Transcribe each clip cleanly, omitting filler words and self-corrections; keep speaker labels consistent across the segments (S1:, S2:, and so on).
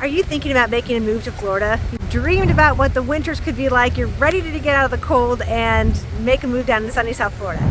S1: you thinking about making a move to Florida? You've dreamed about what the winters could be like. You're ready to get out of the cold and make a move down to sunny South Florida.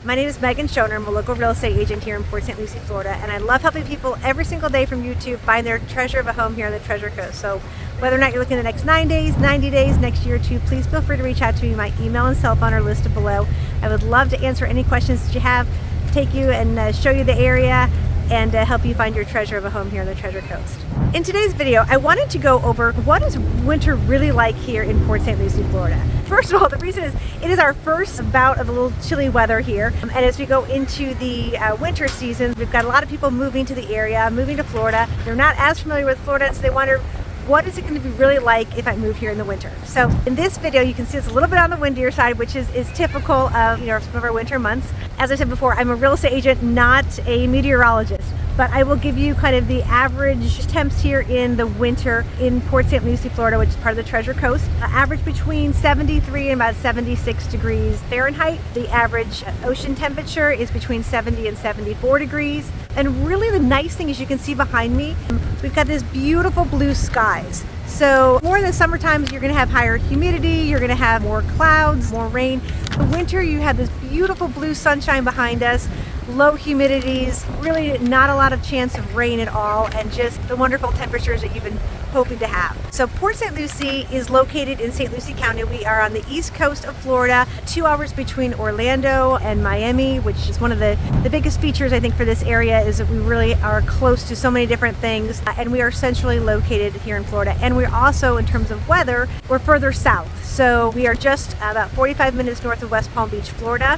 S1: My name is Megan Schoner. I'm a local real estate agent here in Port St. Lucie, Florida, and I love helping people every single day from YouTube find their treasure of a home here on the Treasure Coast. So whether or not you're looking at the next 9 days, 90 days, next year or two, please feel free to reach out to me. My email and cell phone are listed below. I would love to answer any questions that you have, take you and show you the area, and help you find your treasure of a home here on the Treasure Coast. In today's video, I wanted to go over what is winter really like here in Port St. Lucie, Florida. First of all, the reason is it is our first bout of a little chilly weather here. And as we go into the winter season, we've got a lot of people moving to the area, moving to Florida. They're not as familiar with Florida, so they wonder, what is it going to be really like if I move here in the winter? So in this video, you can see it's a little bit on the windier side, which is typical of some of our winter months. As I said before, I'm a real estate agent, not a meteorologist, but I will give you kind of the average temps here in the winter in Port St. Lucie, Florida, which is part of the Treasure Coast. Average between 73 and about 76 degrees Fahrenheit. The average ocean temperature is between 70 and 74 degrees. And really the nice thing is you can see behind me, we've got this beautiful blue skies. So more in the summer times, you're going to have higher humidity, you're going to have more clouds, more rain. The winter, you have this beautiful blue sunshine behind us, low humidities, really not a lot of chance of rain at all, and just the wonderful temperatures that you've been hoping to have. So Port St. Lucie is located in St. Lucie County. We are on the east coast of Florida, 2 hours between Orlando and Miami, which is one of the biggest features I think for this area, is that we really are close to so many different things, and we are centrally located here in Florida. And we're also, in terms of weather, we're further south. So we are just about 45 minutes north of West Palm Beach, Florida.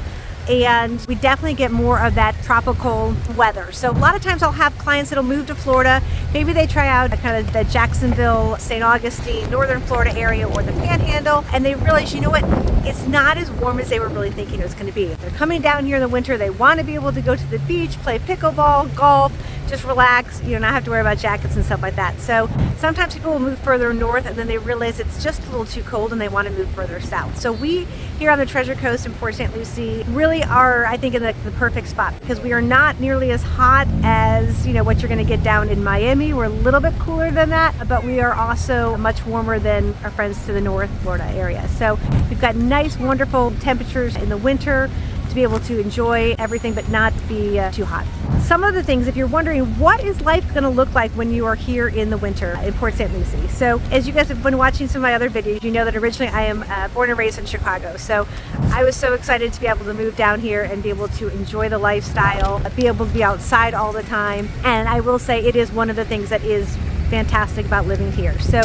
S1: And we definitely get more of that tropical weather. So a lot of times I'll have clients that'll move to Florida. Maybe they try out kind of the Jacksonville, St. Augustine, northern Florida area, or the Panhandle, and they realize, you know what, it's not as warm as they were really thinking it was going to be. If they're coming down here in the winter, they want to be able to go to the beach, play pickleball, golf, just relax, not have to worry about jackets and stuff like that. So sometimes people will move further north and then they realize it's just a little too cold and they want to move further south. So we here on the Treasure Coast in Port St. Lucie really are, I think, in the perfect spot, because we are not nearly as hot as what you're going to get down in Miami. We're a little bit cooler than that, but we are also much warmer than our friends to the north Florida area. So we've got nice, wonderful temperatures in the winter to be able to enjoy everything but not be too hot. Some of the things, if you're wondering what is life going to look like when you are here in the winter in Port St. Lucie. So as you guys have been watching some of my other videos, you know that originally I am born and raised in Chicago. So I was so excited to be able to move down here and be able to enjoy the lifestyle, be able to be outside all the time. And I will say it is one of the things that is fantastic about living here. So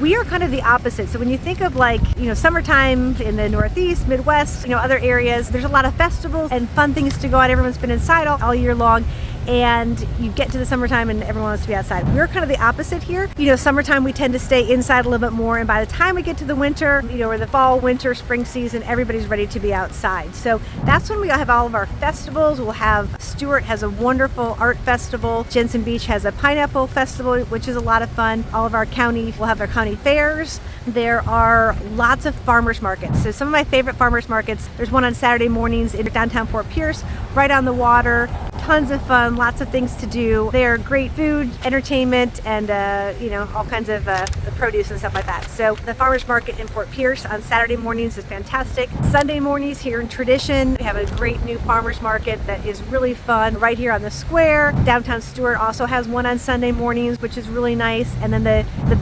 S1: we are kind of the opposite. So when you think of summertime in the Northeast, Midwest, other areas, there's a lot of festivals and fun things to go on. Everyone's been inside all year long. And you get to the summertime and everyone wants to be outside. We're kind of the opposite here. Summertime we tend to stay inside a little bit more, and by the time we get to the winter, or the fall, winter, spring season, everybody's ready to be outside. So that's when we have all of our festivals. We'll have, Stewart has a wonderful art festival. Jensen Beach has a pineapple festival, which is a lot of fun. All of our county, we'll have our county fairs. There are lots of farmers markets. So some of my favorite farmers markets, there's one on Saturday mornings in downtown Fort Pierce, right on the water. Tons of fun, lots of things to do. They're great food, entertainment, and all kinds of produce and stuff like that. So the farmers market in Fort Pierce on Saturday mornings is fantastic. Sunday mornings here in Tradition, we have a great new farmers market that is really fun right here on the square. Downtown Stewart also has one on Sunday mornings, which is really nice. And then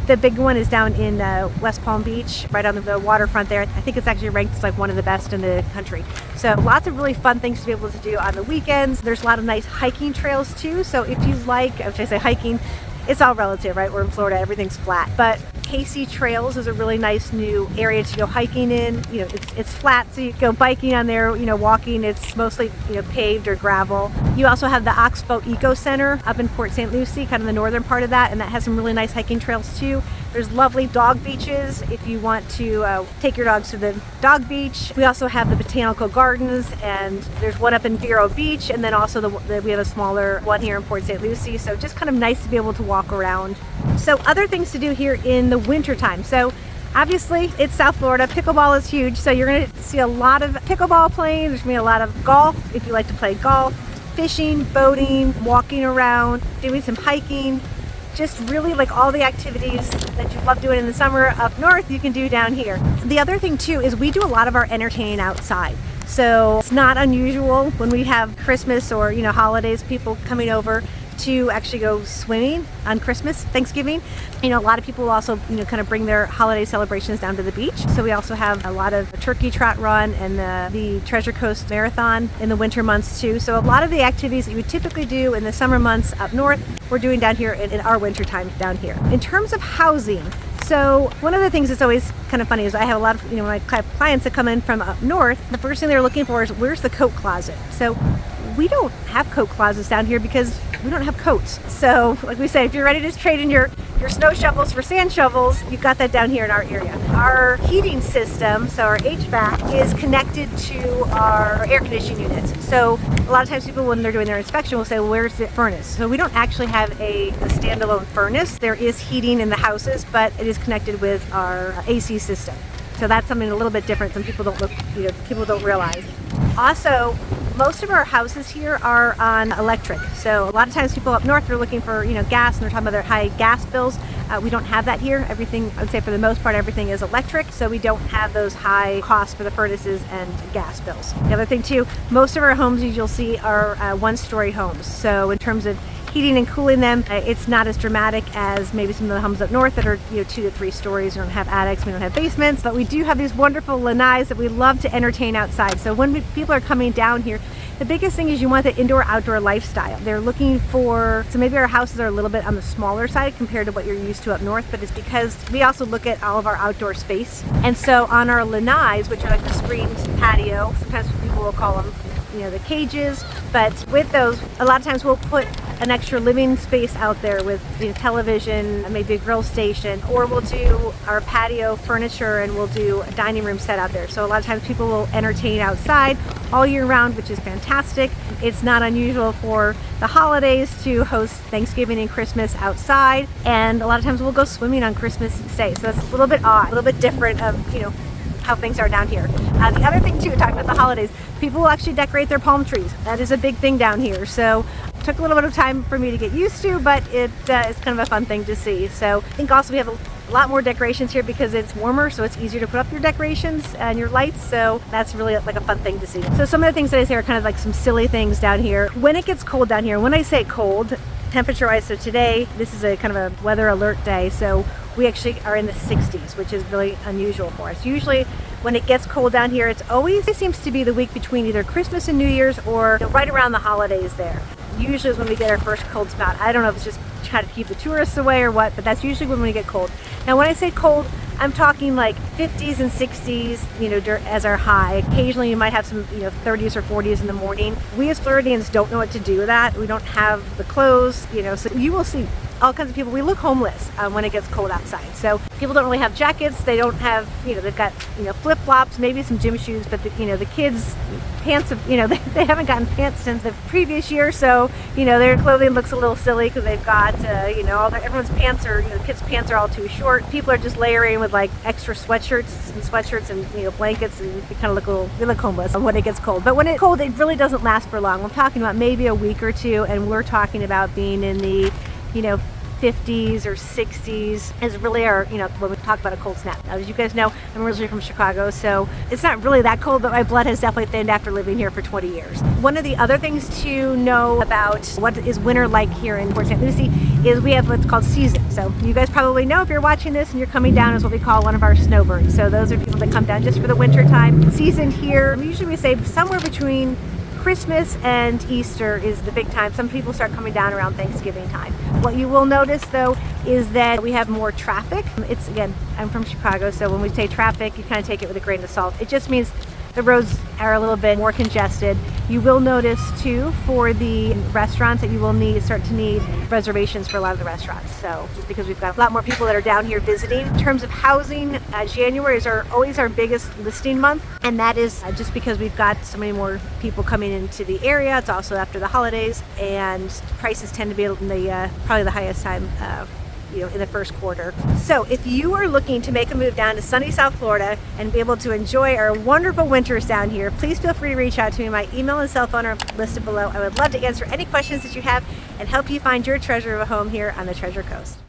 S1: the big one is down in West Palm Beach, right on the waterfront there. I think it's actually ranked as one of the best in the country. So lots of really fun things to be able to do on the weekends. There's a lot of nice hiking trails too. So if you like, if I say hiking, it's all relative, right? We're in Florida, everything's flat. But Casey Trails is a really nice new area to go hiking in. It's flat, so you go biking on there, walking. It's mostly, paved or gravel. You also have the Oxbow Eco Center up in Port St. Lucie, kind of the northern part of that, and that has some really nice hiking trails too. There's lovely dog beaches if you want to take your dogs to the dog beach. We also have the Botanical Gardens, and there's one up in Vero Beach, and then also we have a smaller one here in Port St. Lucie. So just kind of nice to be able to walk around. So other things to do here in the winter time. So obviously it's South Florida. Pickleball is huge. So you're going to see a lot of pickleball playing. There's going to be a lot of golf if you like to play golf. fishing, boating, walking around, doing some hiking, just really like all the activities that you love doing in the summer up north, you can do down here. The other thing too is we do a lot of our entertaining outside. So it's not unusual when we have Christmas or, you know, holidays, people coming over to actually go swimming on Christmas, Thanksgiving. You know, a lot of people will also, you know, kind of bring their holiday celebrations down to the beach. So we also have a lot of turkey trot run and the Treasure Coast Marathon in the winter months too. So a lot of the activities that you would typically do in the summer months up north, we're doing down here in our winter time down here. In terms of housing, so one of the things that's always kind of funny is I have a lot of, you know, my clients that come in from up north, the first thing they're looking for is where's the coat closet? So we don't have coat closets down here because we don't have coats. So like we say, if you're ready to trade in your snow shovels for sand shovels, you've got that down here in our area. Our heating system, so our HVAC, is connected to our air conditioning units. So a lot of times people, when they're doing their inspection, will say, well, where's the furnace? So we don't actually have a standalone furnace. There is heating in the houses, but it is connected with our AC system. So that's something a little bit different. Some people people don't realize. Also, most of our houses here are on electric. So a lot of times people up north are looking for, you know, gas, and they're talking about their high gas bills. We don't have that here. Everything, I would say for the most part, everything is electric. So we don't have those high costs for the furnaces and gas bills. The other thing too, most of our homes you'll see are one-story homes. So in terms of heating and cooling them, it's not as dramatic as maybe some of the homes up north that are, you know, 2 to 3 stories. We don't have attics, we don't have basements, but we do have these wonderful lanais that we love to entertain outside. So when people are coming down here, the biggest thing is you want the indoor-outdoor lifestyle. They're looking for, so maybe our houses are a little bit on the smaller side compared to what you're used to up north, but it's because we also look at all of our outdoor space. And so on our lanais, which are like the screened patio, sometimes people will call them, you know, the cages, but with those, a lot of times we'll put an extra living space out there with, you know, television, maybe a grill station, or we'll do our patio furniture and we'll do a dining room set out there. So a lot of times people will entertain outside all year round, which is fantastic. It's not unusual for the holidays to host Thanksgiving and Christmas outside, and a lot of times we'll go swimming on Christmas Day. So that's a little bit odd, a little bit different of, you know, how things are down here. The other thing too, talking about the holidays, people will actually decorate their palm trees. That is a big thing down here. So it took a little bit of time for me to get used to, but it's kind of a fun thing to see. So I think also we have a lot more decorations here because it's warmer, so it's easier to put up your decorations and your lights. So that's really like a fun thing to see. So some of the things that I say are kind of like some silly things down here. When it gets cold down here, when I say cold, temperature wise, so today, this is a kind of a weather alert day. So we actually are in the 60s, which is really unusual for us. Usually when it gets cold down here, it seems to be the week between either Christmas and New Year's or, you know, right around the holidays there. Usually is when we get our first cold spot. I don't know if it's just trying to keep the tourists away or what, but that's usually when we get cold. Now when I say cold, I'm talking like 50s and 60s, you know, as our high. Occasionally you might have some, you know, 30s or 40s in the morning. We as Floridians don't know what to do with that. We don't have the clothes, you know, so you will see all kinds of people. We look homeless when it gets cold outside. So people don't really have jackets. They don't have, you know, they've got, you know, flip-flops, maybe some gym shoes, but you know, the kids' pants have, you know, they haven't gotten pants since the previous year. So, you know, their clothing looks a little silly because they've got, you know, everyone's pants are, you know, the kids' pants are all too short. People are just layering with like extra sweatshirts and, you know, blankets, and you kind of look homeless when it gets cold. But when it's cold, it really doesn't last for long. We're talking about maybe a week or two, and we're talking about being in the, you know, 50s or 60s is really our, you know, when we talk about a cold snap. Now, as you guys know, I'm originally from Chicago, so it's not really that cold, but my blood has definitely thinned after living here for 20 years. One of the other things to know about what is winter like here in Port St. Lucie is we have what's called season. So you guys probably know, if you're watching this and you're coming down, is what we call one of our snowbirds. So those are people that come down just for the winter time. Season here, usually we say somewhere between Christmas and Easter is the big time. Some people start coming down around Thanksgiving time. What you will notice though is that we have more traffic. It's, again, I'm from Chicago, so when we say traffic, you kind of take it with a grain of salt. It just means the roads are a little bit more congested. You will notice too, for the restaurants, that you will start to need reservations for a lot of the restaurants. So just because we've got a lot more people that are down here visiting. In terms of housing, January is always our biggest listing month, and that is just because we've got so many more people coming into the area. It's also after the holidays, and prices tend to be in the probably the highest time in the first quarter. So if you are looking to make a move down to sunny South Florida and be able to enjoy our wonderful winters down here, please feel free to reach out to me. My email and cell phone are listed below. I would love to answer any questions that you have and help you find your treasure of a home here on the Treasure Coast.